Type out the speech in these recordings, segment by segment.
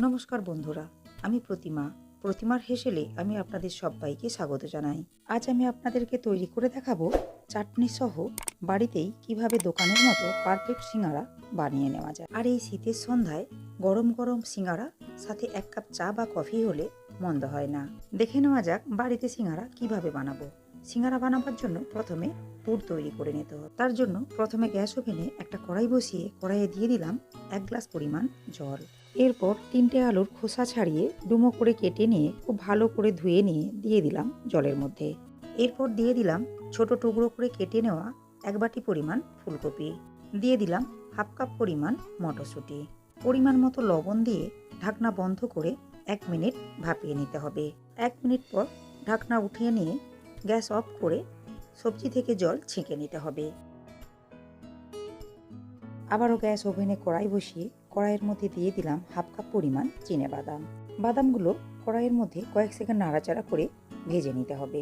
নমস্কার বন্ধুরা, আমি প্রতিমার হেসেলে আমি আপনাদের সবাইকে স্বাগত জানাই। আজ আমি আপনাদেরকে তৈরি করে দেখাবো চাটনি সহ বাড়িতেই কিভাবে দোকানের মতো পারফেক্ট সিঙ্গারা বানিয়ে নেওয়া যায়। আর এই শীতের সন্ধ্যায় গরম গরম সিঙ্গারা সাথে 1 কাপ চা বা কফি হলে মন্দ হয় না। দেখে নেওয়া যাক বাড়িতে সিঙ্গারা কিভাবে বানাবো। সিঙ্গারা বানাবার জন্য প্রথমে পুর তৈরি করে নিতে হবে। তার জন্য প্রথমে গ্যাস ওভেনে একটা কড়াই বসিয়ে কড়াইয়ে দিয়ে দিলাম 1 গ্লাস পরিমাণ জল। এরপর 3টে আলুর খোসা ছাড়িয়ে ডুমো করে কেটে নিয়ে খুব ভালো করে ধুয়ে নিয়ে দিয়ে দিলাম জলের মধ্যে। এরপর দিয়ে দিলাম ছোট টুকরো করে কেটে নেওয়া 1 বাটি পরিমাণ ফুলকপি। দিয়ে দিলাম 1/2 কাপ পরিমাণ মটরশুঁটি। পরিমাণ মতো লবণ দিয়ে ঢাকনা বন্ধ করে 1 মিনিট ভাপিয়ে নিতে হবে। 1 মিনিট পর ঢাকনা উঠিয়ে নিয়ে গ্যাস অফ করে সবজি থেকে জল ছেঁকে নিতে হবে। আবারও গ্যাস ওভেনে কড়াই বসিয়ে কড়াইয়ের মধ্যে দিয়ে দিলাম 1/2 কাপ পরিমাণ চিনেবাদাম। বাদামগুলো কড়াইয়ের মধ্যে কয়েক সেকেন্ড নাড়াচাড়া করে ভেজে নিতে হবে।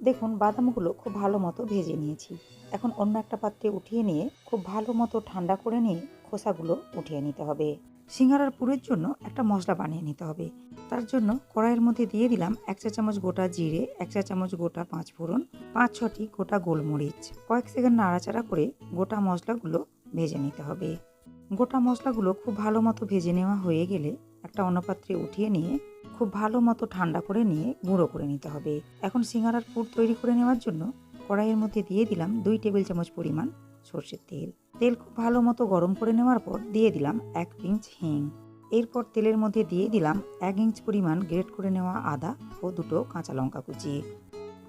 দেখুন বাদামগুলো খুব ভালো মতো ভেজে নিয়েছি। এখন অন্য একটা পাত্রে উঠিয়ে নিয়ে খুব ভালো মতো ঠান্ডা করে নিয়ে খোসাগুলো উঠিয়ে নিতে হবে। সিঙ্গারার পুরের জন্য একটা মশলা বানিয়ে নিতে হবে। তার জন্য কড়াইয়ের মধ্যে দিয়ে দিলাম 1 চা চামচ গোটা জিরে, 1 চা চামচ গোটা পাঁচফোড়ন, 5-6টি গোটা গোলমরিচ। কয়েক সেকেন্ড নাড়াচাড়া করে গোটা মশলাগুলো ভেজে নিতে হবে। গোটা মশলাগুলো খুব ভালো মতো ভেজে নেওয়া হয়ে গেলে একটা অন্য পাত্রে উঠিয়ে নিয়ে খুব ভালো মতো ঠান্ডা করে নিয়ে গুঁড়ো করে নিতে হবে। এখন সিঙ্গারার পুর তৈরি করে নেওয়ার জন্য কড়াইয়ের মধ্যে দিয়ে দিলাম 2 টেবিল চামচ পরিমাণ সরষের তেল। তেল খুব ভালো মতো গরম করে নেওয়ার পর দিয়ে দিলাম 1 পিঞ্চ হিং। এরপর তেলের মধ্যে দিয়ে দিলাম 1 ইঞ্চ পরিমাণ গ্রেট করে নেওয়া আদা ও 2টো কাঁচা লঙ্কা কুচি।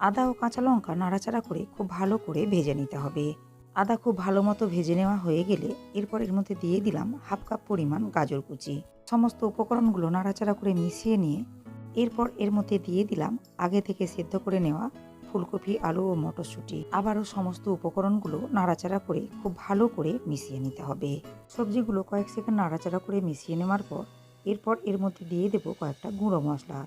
আদা ও কাঁচা লঙ্কা নাড়াচাড়া করে খুব ভালো করে ভেজে নিতে হবে। আদা খুব ভালো মতো ভেজে নেওয়া হয়ে গেলে এরপর এর মধ্যে দিয়ে দিলাম 1/2 কাপ পরিমাণ গাজর কুচি। সমস্ত উপকরণগুলো নাড়াচাড়া করে মিশিয়ে নিয়ে এরপর এর মধ্যে দিয়ে দিলাম আগে থেকে সেদ্ধ করে নেওয়া ফুলকপি, আলু ও মটরশুঁটি। আবারও সমস্ত উপকরণগুলো নাড়াচাড়া করে খুব ভালো করে মিশিয়ে নিতে হবে। সবজিগুলো কয়েক সেকেন্ড নাড়াচাড়া করে মিশিয়ে নেওয়ার পর এরপর এর মধ্যে দিয়ে দেবো কয়েকটা গুঁড়ো মশলা।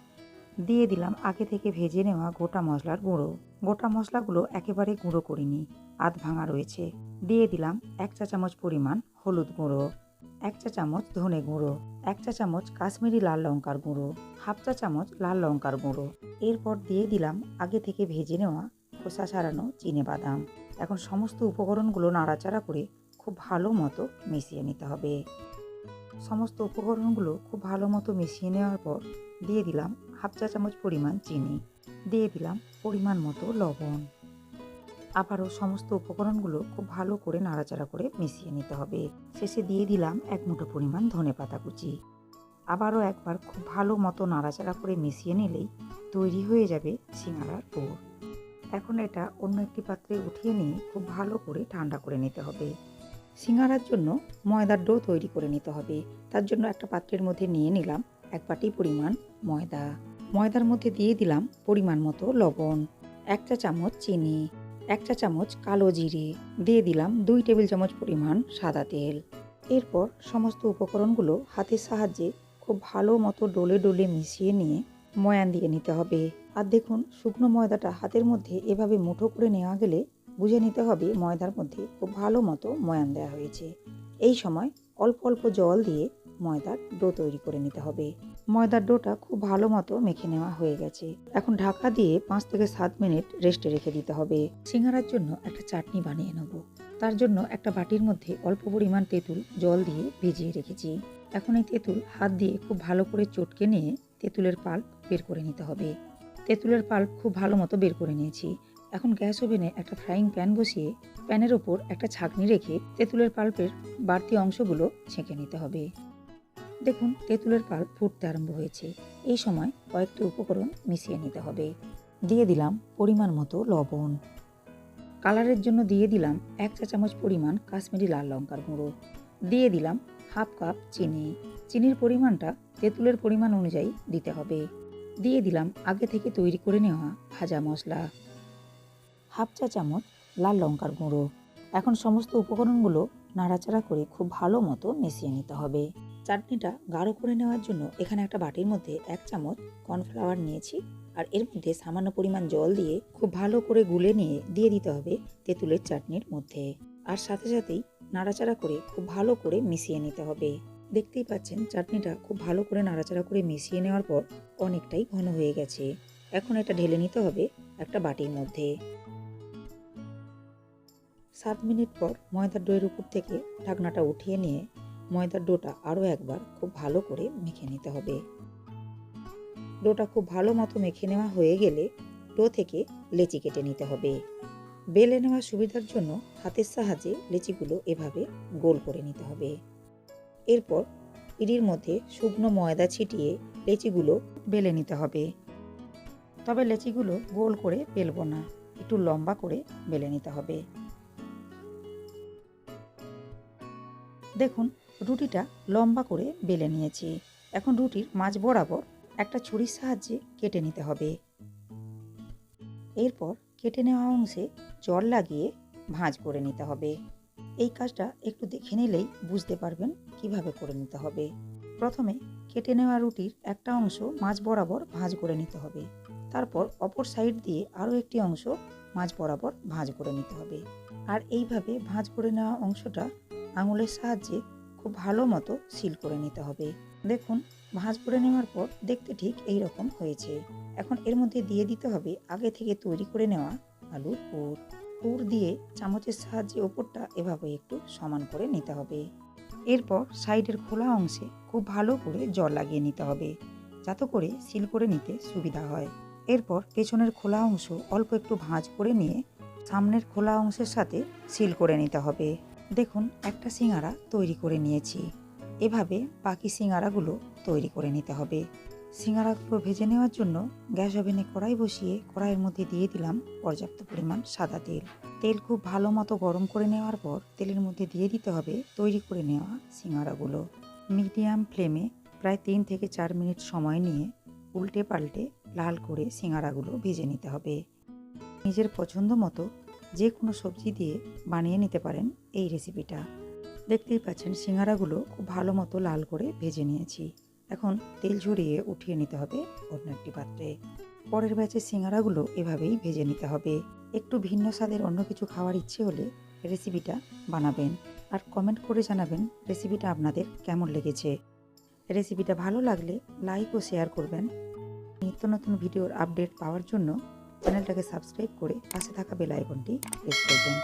দিয়ে দিলাম আগে থেকে ভেজে নেওয়া গোটা মশলার গুঁড়ো। গোটা মশলাগুলো একেবারে গুঁড়ো করিনি, আধ ভাঙা রয়েছে। দিয়ে দিলাম 1 চা চামচ পরিমাণ হলুদ গুঁড়ো, 1 চা চামচ ধনে গুঁড়ো, 1 চা চামচ কাশ্মীরি লাল লঙ্কার গুঁড়ো, 1/2 চা চামচ লাল লঙ্কার গুঁড়ো। এরপর দিয়ে দিলাম আগে থেকে ভেজে নেওয়া খোসা ছাড়ানো চিনেবাদাম। এখন সমস্ত উপকরণগুলো নাড়াচাড়া করে খুব ভালো মতো মিশিয়ে নিতে হবে। সমস্ত উপকরণগুলো খুব ভালো মতো মিশিয়ে নেওয়ার পর দিয়ে দিলাম 1/2 চা চামচ পরিমাণ চিনি। দিয়ে দিলাম পরিমাণ মতো লবণ। আবারও সমস্ত উপকরণগুলো খুব ভালো করে নাড়াচাড়া করে মিশিয়ে নিতে হবে। শেষে দিয়ে দিলাম 1 মুঠো পরিমাণ ধনেপাতা কুচি। আবারও একবার খুব ভালো মতো নাড়াচাড়া করে মিশিয়ে নিলেই তৈরি হয়ে যাবে সিঙ্গারার পুর। এখন এটা অন্য একটি পাত্রে উঠিয়ে নিয়ে খুব ভালো করে ঠান্ডা করে নিতে হবে। সিঙ্গারার জন্য ময়দার ডো তৈরি করে নিতে হবে। তার জন্য একটা পাত্রের মধ্যে নিয়ে নিলাম 1 বাটি পরিমাণ ময়দা। ময়দার মধ্যে দিয়ে দিলাম পরিমাণ মতো লবণ, 1 চা চামচ চিনি, 1 চা চামচ কালো জিরে, দিয়ে দিলাম 2 টেবিল চামচ পরিমাণ সাদা তেল। এরপর সমস্ত উপকরণগুলো হাতের সাহায্যে খুব ভালো মতো ডলে ডলে মিশিয়ে নিয়ে ময়ান দিয়ে নিতে হবে। আর দেখুন শুকনো ময়দাটা হাতের মধ্যে এভাবে মুঠো করে নেওয়া গেলে বুঝে নিতে হবে ময়দার মধ্যে খুব ভালো মতো ময়ান দেওয়া হয়েছে। এই সময় অল্প অল্প জল দিয়ে ময়দার ডো তৈরি করে নিতে হবে। ময়দার ডোটা খুব ভালো মতো মেখে নেওয়া হয়ে গেছে। এখন ঢাকা দিয়ে 5 থেকে 7 মিনিট রেস্টে রেখে দিতে হবে। সিঙ্গারার জন্য একটা চাটনি বানিয়ে নেব। তার জন্য একটা বাটির মধ্যে অল্প পরিমাণ তেঁতুল জল দিয়ে ভিজিয়ে রেখেছি। এখন এই তেঁতুল হাত দিয়ে খুব ভালো করে চটকে নিয়ে তেঁতুলের পাল্প বের করে নিতে হবে। তেঁতুলের পাল্প খুব ভালো মতো বের করে নিয়েছি। এখন গ্যাস ওভেনে একটা ফ্রাইং প্যান বসিয়ে প্যানের ওপর একটা ছাঁকনি রেখে তেঁতুলের পাল্পের বাড়তি অংশগুলো ছেঁকে নিতে হবে। দেখুন তেঁতুলের পাল্প ফুটতে আরম্ভ হয়েছে। এই সময় কয়েকটি উপকরণ মিশিয়ে নিতে হবে। দিয়ে দিলাম পরিমাণ মতো লবণ। কালারের জন্য দিয়ে দিলাম 1 চা চামচ পরিমাণ কাশ্মীরি লাল লঙ্কার গুঁড়ো। দিয়ে দিলাম 1/2 কাপ চিনি। চিনির পরিমাণটা তেঁতুলের পরিমাণ অনুযায়ী দিতে হবে। দিয়ে দিলাম আগে থেকে তৈরি করে নেওয়া ভাজা মশলা, 1/2 চা চামচ লাল লঙ্কার গুঁড়ো। এখন সমস্ত উপকরণগুলো নাড়াচাড়া করে খুব ভালো মতো মিশিয়ে নিতে হবে। চাটনিটা গাঢ় করে নেওয়ার জন্য এখানে একটা বাটির মধ্যে 1 চামচ কর্নফ্লাওয়ার নিয়েছি। আর এর মধ্যে সামান্য পরিমাণ জল দিয়ে খুব ভালো করে গুলে নিয়ে দিয়ে দিতে হবে তেঁতুলের চাটনির মধ্যে। আর সাথে সাথেই নাড়াচাড়া করে খুব ভালো করে মিশিয়ে নিতে হবে। দেখতেই পাচ্ছেন চাটনিটা খুব ভালো করে নাড়াচাড়া করে মিশিয়ে নেওয়ার পর অনেকটাই ঘন হয়ে গেছে। এখন এটা ঢেলে নিতে হবে একটা বাটির মধ্যে। 7 মিনিট পর ময়দার ডোয়ের উপর থেকে ঢাকনাটা উঠিয়ে নিয়ে ময়দার ডোটা আরও একবার খুব ভালো করে মেখে নিতে হবে। ডোটা খুব ভালো মতো মেখে নেওয়া হয়ে গেলে ডো থেকে লেচি কেটে নিতে হবে। বেলে নেওয়ার সুবিধার জন্য হাতের সাহায্যে লেচিগুলো এভাবে গোল করে নিতে হবে। এরপর পিঁড়ির মধ্যে শুকনো ময়দা ছিটিয়ে লেচিগুলো বেলে নিতে হবে। তবে লেচিগুলো গোল করে বেলবো না, একটু লম্বা করে বেলে নিতে হবে। দেখুন রুটিটা লম্বা করে বেলে নিয়েছি। এখন রুটির মাঝ বরাবর একটা ছুরির সাহায্যে কেটে নিতে হবে। এরপর কেটে নেওয়া অংশে জল লাগিয়ে ভাঁজ করে নিতে হবে। এই কাজটা একটু দেখে নিলেই বুঝতে পারবেন কিভাবে করে নিতে হবে। প্রথমে কেটে নেওয়া রুটির একটা অংশ মাঝ বরাবর ভাঁজ করে নিতে হবে। তারপর অপর সাইড দিয়ে আরও একটি অংশ মাঝ বরাবর ভাঁজ করে নিতে হবে। আর এইভাবে ভাঁজ করে নেওয়া অংশটা আঙুলের সাহায্যে খুব ভালো মতো সিল করে নিতে হবে। দেখুন ভাঁজ করে নেওয়ার পর দেখতে ঠিক এই রকম হয়েছে। এখন এর মধ্যে দিয়ে দিতে হবে আগে থেকে তৈরি করে নেওয়া আলুর পুর। পুর দিয়ে চামচের সাহায্যে ওপরটা এভাবে একটু সমান করে নিতে হবে। এরপর সাইডের খোলা অংশে খুব ভালো করে জল লাগিয়ে নিতে হবে, যাতে করে সিল করে নিতে সুবিধা হয়। এরপর পেছনের খোলা অংশ অল্প একটু ভাঁজ করে নিয়ে সামনের খোলা অংশের সাথে সিল করে নিতে হবে। দেখুন একটা সিঙ্গারা তৈরি করে নিয়েছি। এভাবে বাকি সিঙ্গারাগুলো তৈরি করে নিতে হবে। সিঙ্গারাগুলো ভেজে নেওয়ার জন্য গ্যাস ওভেনে কড়াই বসিয়ে কড়াইয়ের মধ্যে দিয়ে দিলাম পর্যাপ্ত পরিমাণ সাদা তেল। তেল খুব ভালো মতো গরম করে নেওয়ার পর তেলের মধ্যে দিয়ে দিতে হবে তৈরি করে নেওয়া সিঙ্গারাগুলো। মিডিয়াম ফ্লেমে প্রায় 3 থেকে 4 মিনিট সময় নিয়ে উল্টে পাল্টে লাল করে সিঙ্গারাগুলো ভেজে নিতে হবে। নিজের পছন্দ মতো যে কোনো সবজি দিয়ে বানিয়ে নিতে পারেন এই রেসিপিটা। দেখতেই পাচ্ছেন সিঙ্গারাগুলো খুব ভালো মতো লাল করে ভেজে নিয়েছি। এখন তেল ঝরিয়ে উঠিয়ে নিতে হবে অন্য একটি পাত্রে। পরের ব্যাচের সিঙ্গারাগুলো এভাবেই ভেজে নিতে হবে। একটু ভিন্ন স্বাদের অন্য কিছু খাওয়ার ইচ্ছে হলে রেসিপিটা বানাবেন আর কমেন্ট করে জানাবেন রেসিপিটা আপনাদের কেমন লেগেছে। রেসিপিটা ভালো লাগলে লাইক ও শেয়ার করবেন। নিত্য নতুন ভিডিওর আপডেট পাওয়ার জন্য চ্যানেলটাকে সাবস্ক্রাইব করে পাশে থাকা বেল আইকনটি প্রেস করবেন।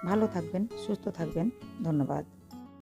ভালো থাকবেন, সুস্থ থাকবেন। ধন্যবাদ।